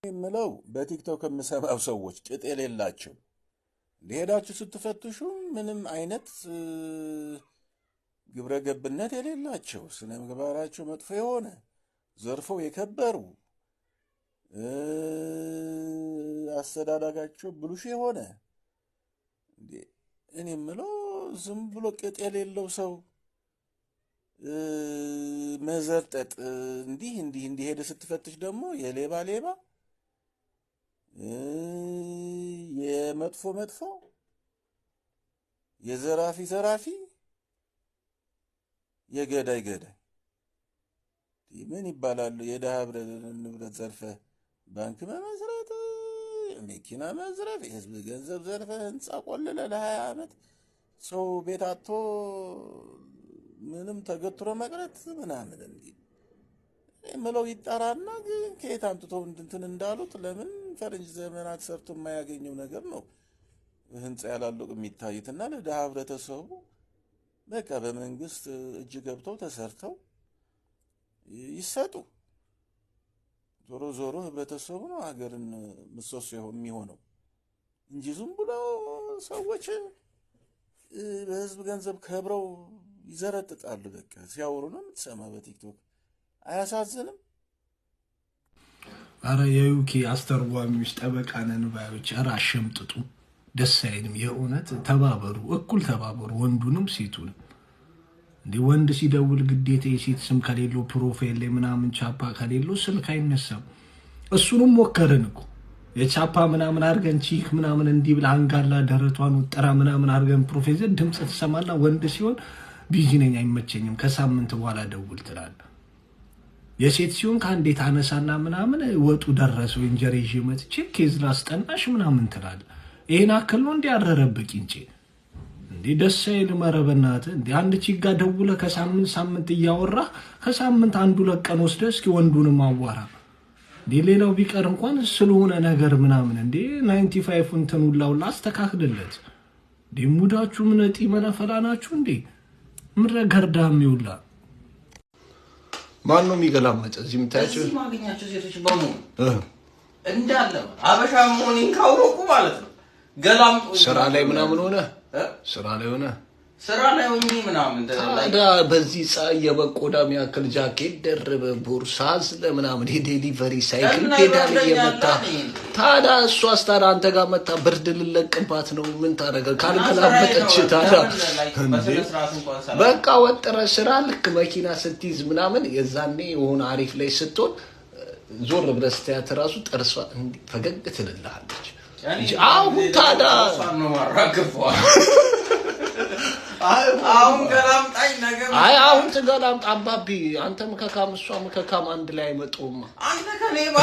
የምለው በቲክቶክ የምሰማው ሰዎች ቅጥ የሌላቸው ሊሄዳችሁ ስትፈትሹ ምንም አይነት ግብረ ገብነት የሌላቸው ስነ ምግባራቸው መጥፎ የሆነ ዘርፈው የከበሩ አስተዳዳጋቸው ብሉሽ የሆነ እኔ የምለው ዝም ብሎ ቅጥ የሌለው ሰው መዘርጠጥ እንዲህ ሄደ ስትፈትሽ ደግሞ የሌባ ሌባ የመጥፎ የዘራፊ ዘራፊ የገዳይ ገዳይ ምን ይባላል? የደሃ ንብረት ዘርፈ ባንክ መመስረት፣ መኪና መዝረፍ፣ የህዝብ ገንዘብ ዘርፈ ህንፃ ቆልለ ለ20 ዓመት ሰው ቤት አጥቶ ምንም ተገትሮ መቅረት ምናምን የምለው ይጣራና ግን ከየት አምጥተው እንትን እንዳሉት ለምን ፈረንጅ ዘመናት ሰርቶ የማያገኘው ነገር ነው ህንፃ ያላለው የሚታይትና ለደሃ ህብረተሰቡ በቃ በመንግስት እጅ ገብተው ተሰርተው ይሰጡ። ዞሮ ህብረተሰቡ ነው ሀገርን ምሰሶ የሚሆነው እንጂ ዝም ብሎ ሰዎች በህዝብ ገንዘብ ከብረው ይዘረጥጣሉ። በቃ ሲያወሩ ነው የምትሰማ በቲክቶክ። አያሳዝንም? አረ የዩኬ አስተርጓሚዎች ጠበቃ ነን ባዮች አረ አሸምጥጡ፣ ደስ አይልም። የእውነት ተባበሩ፣ እኩል ተባበሩ፣ ወንዱንም ሴቱንም። እንዴ ወንድ ሲደውል ግዴታ የሴት ስም ከሌለው ፕሮፋይል ላይ ምናምን ቻፓ ከሌለው ስልክ አይነሳም። እሱንም ሞከርን እኮ የቻፓ ምናምን አርገን ቺክ ምናምን እንዲህ ብላ አንጋላ ደረቷን ወጥራ ምናምን አርገን ፕሮፋይል ድምጽ ተሰማና ወንድ ሲሆን ቢዚ ነኝ አይመቸኝም ከሳምንት በኋላ ደውል ትላለህ። የሴት ሲሆን ካንዴ ታነሳና ምናምን ወጡ ደረሰው እንጀራ ይዤ መጥቼ ኬዝ ላስጠናሽ ምናምን ትላለህ። ይሄን አክል ነው እንዴ ያረረብክ እንጂ እንዴ ደስ አይልም። ኧረ በእናትህ እንዴ አንድ ቺጋ ደውለ ከሳምንት እያወራ ከሳምንት አንዱ ለቀን ወስደህ እስኪ ወንዱንም አዋራ። እንዴ ሌላው ቢቀር እንኳን ስለሆነ ነገር ምናምን እንዴ 95 እንትን ሁላውላ አስተካክልለት። እንዴ ሙዳችሁ ምን እጢ መነፈላ ናችሁ እንዴ? ምረ ገርዳም ይውላ ማን ነው የሚገላመጥ? እዚህ የምታያቸው እዚህ ማግኛቸው ሴቶች በሙሉ እንዳለ አበሻ መሆኔን ካወቁ ማለት ነው ገላምጦ ስራ ላይ ምናምን ሆነ ስራ ላይ ሆኜ ምናምን ታዲያ በዚህ ፀሐይ የበቆዳ የሚያክል ጃኬት ደርበ ቦርሳ ስለምናምን የዴሊቨሪ ሳይክል ፔዳል እየመታ ታዲያ እሷ አስታራ አንተ ጋር መታ ብርድ ልለቅባት ነው። ምን ታደርገ ካልገላመጠች ታዲያ በቃ ወጥረ ስራ ልክ መኪና ስትይዝ ምናምን የዛኔ የሆነ አሪፍ ላይ ስትሆን ዞር ብለህ ስታያት እራሱ ጥርሷ ፈገግ ትልልሃለች እንጂ አሁን ታዲያ ነው ማራገፈው አሁን ገላምጣኝ ነገር አሁን ትገላምጣ አባቢ አንተም ከካም እሷም ከካም አንድ ላይ አይመጡም። አንተ ከሌባ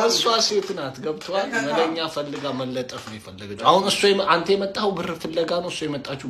እሷ ሴት ናት ገብቷል። መለኛ ፈልጋ መለጠፍ ነው የፈለገችው። አሁን እሷ አንተ የመጣው ብር ፍለጋ ነው እሷ የመጣችው